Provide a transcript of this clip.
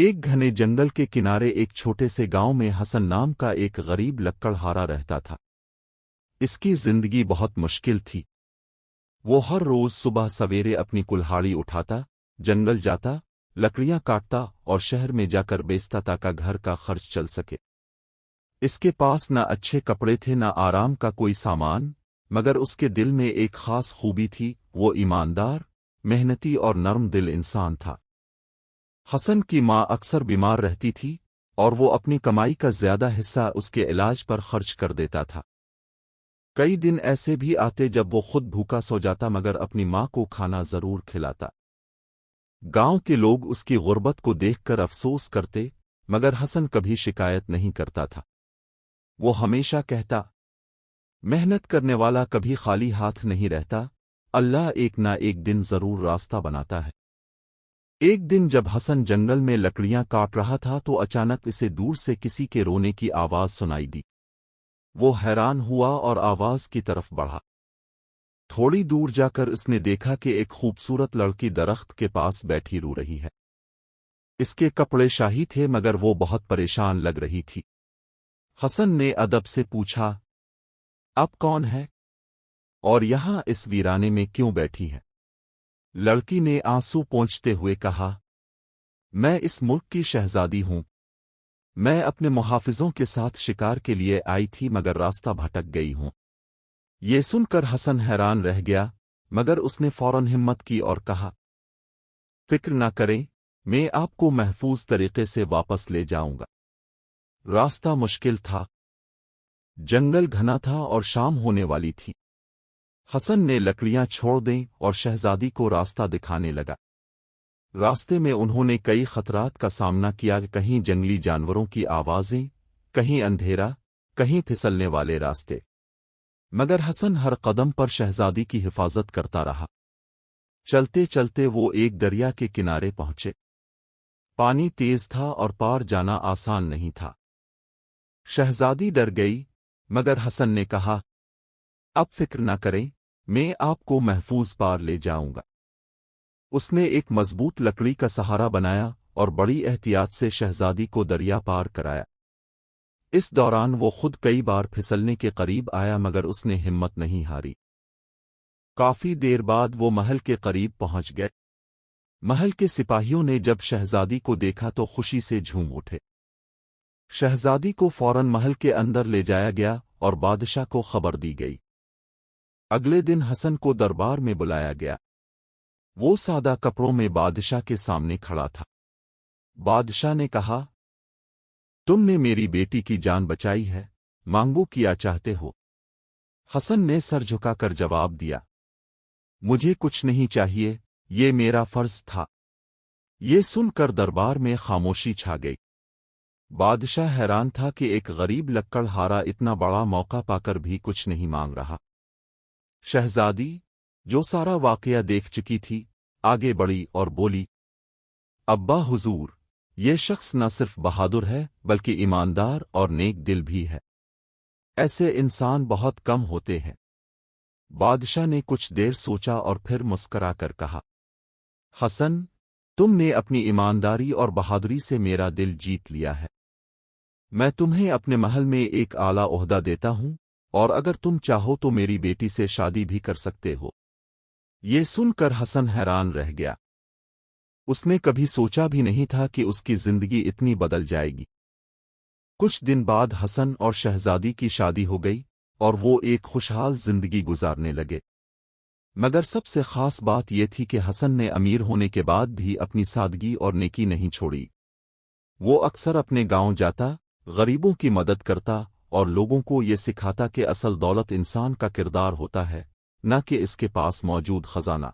ایک گھنے جنگل کے کنارے ایک چھوٹے سے گاؤں میں حسن نام کا ایک غریب لکڑہارا رہتا تھا۔ اس کی زندگی بہت مشکل تھی۔ وہ ہر روز صبح سویرے اپنی کلہاڑی اٹھاتا، جنگل جاتا، لکڑیاں کاٹتا اور شہر میں جا کر بیچتا تاکہ گھر کا خرچ چل سکے۔ اس کے پاس نہ اچھے کپڑے تھے نہ آرام کا کوئی سامان، مگر اس کے دل میں ایک خاص خوبی تھی، وہ ایماندار، محنتی اور نرم دل انسان تھا۔ حسن کی ماں اکثر بیمار رہتی تھی اور وہ اپنی کمائی کا زیادہ حصہ اس کے علاج پر خرچ کر دیتا تھا۔ کئی دن ایسے بھی آتے جب وہ خود بھوکا سو جاتا مگر اپنی ماں کو کھانا ضرور کھلاتا۔ گاؤں کے لوگ اس کی غربت کو دیکھ کر افسوس کرتے، مگر حسن کبھی شکایت نہیں کرتا تھا۔ وہ ہمیشہ کہتا، محنت کرنے والا کبھی خالی ہاتھ نہیں رہتا، اللہ ایک نہ ایک دن ضرور راستہ بناتا ہے۔ ایک دن جب حسن جنگل میں لکڑیاں کاٹ رہا تھا تو اچانک اسے دور سے کسی کے رونے کی آواز سنائی دی۔ وہ حیران ہوا اور آواز کی طرف بڑھا۔ تھوڑی دور جا کر اس نے دیکھا کہ ایک خوبصورت لڑکی درخت کے پاس بیٹھی رو رہی ہے۔ اس کے کپڑے شاہی تھے مگر وہ بہت پریشان لگ رہی تھی۔ حسن نے ادب سے پوچھا، اب کون ہے اور یہاں اس ویرانے میں کیوں بیٹھی ہے؟ لڑکی نے آنسو پونچھتے ہوئے کہا، میں اس ملک کی شہزادی ہوں۔ میں اپنے محافظوں کے ساتھ شکار کے لیے آئی تھی مگر راستہ بھٹک گئی ہوں۔ یہ سن کر حسن حیران رہ گیا، مگر اس نے فوراً ہمت کی اور کہا، فکر نہ کریں، میں آپ کو محفوظ طریقے سے واپس لے جاؤں گا۔ راستہ مشکل تھا، جنگل گھنا تھا اور شام ہونے والی تھی۔ حسن نے لکڑیاں چھوڑ دیں اور شہزادی کو راستہ دکھانے لگا۔ راستے میں انہوں نے کئی خطرات کا سامنا کیا، کہیں جنگلی جانوروں کی آوازیں، کہیں اندھیرا، کہیں پھسلنے والے راستے، مگر حسن ہر قدم پر شہزادی کی حفاظت کرتا رہا۔ چلتے چلتے وہ ایک دریا کے کنارے پہنچے۔ پانی تیز تھا اور پار جانا آسان نہیں تھا۔ شہزادی ڈر گئی، مگر حسن نے کہا، اب فکر نہ کریں، میں آپ کو محفوظ پار لے جاؤں گا۔ اس نے ایک مضبوط لکڑی کا سہارا بنایا اور بڑی احتیاط سے شہزادی کو دریا پار کرایا۔ اس دوران وہ خود کئی بار پھسلنے کے قریب آیا مگر اس نے ہمت نہیں ہاری۔ کافی دیر بعد وہ محل کے قریب پہنچ گئے۔ محل کے سپاہیوں نے جب شہزادی کو دیکھا تو خوشی سے جھوم اٹھے۔ شہزادی کو فوراً محل کے اندر لے جایا گیا اور بادشاہ کو خبر دی گئی۔ اگلے دن حسن کو دربار میں بلایا گیا۔ وہ سادہ کپڑوں میں بادشاہ کے سامنے کھڑا تھا۔ بادشاہ نے کہا، تم نے میری بیٹی کی جان بچائی ہے، مانگو کیا چاہتے ہو؟ حسن نے سر جھکا کر جواب دیا، مجھے کچھ نہیں چاہیے، یہ میرا فرض تھا۔ یہ سن کر دربار میں خاموشی چھا گئی۔ بادشاہ حیران تھا کہ ایک غریب لکڑہارا اتنا بڑا موقع پا کر بھی کچھ نہیں مانگ رہا۔ شہزادی، جو سارا واقعہ دیکھ چکی تھی، آگے بڑھی اور بولی، ابا حضور، یہ شخص نہ صرف بہادر ہے بلکہ ایماندار اور نیک دل بھی ہے۔ ایسے انسان بہت کم ہوتے ہیں۔ بادشاہ نے کچھ دیر سوچا اور پھر مسکرا کر کہا، حسن، تم نے اپنی ایمانداری اور بہادری سے میرا دل جیت لیا ہے۔ میں تمہیں اپنے محل میں ایک اعلیٰ عہدہ دیتا ہوں اور اگر تم چاہو تو میری بیٹی سے شادی بھی کر سکتے ہو۔ یہ سن کر حسن حیران رہ گیا۔ اس نے کبھی سوچا بھی نہیں تھا کہ اس کی زندگی اتنی بدل جائے گی۔ کچھ دن بعد حسن اور شہزادی کی شادی ہو گئی اور وہ ایک خوشحال زندگی گزارنے لگے۔ مگر سب سے خاص بات یہ تھی کہ حسن نے امیر ہونے کے بعد بھی اپنی سادگی اور نیکی نہیں چھوڑی۔ وہ اکثر اپنے گاؤں جاتا، غریبوں کی مدد کرتا اور لوگوں کو یہ سکھاتا کہ اصل دولت انسان کا کردار ہوتا ہے، نہ کہ اس کے پاس موجود خزانہ۔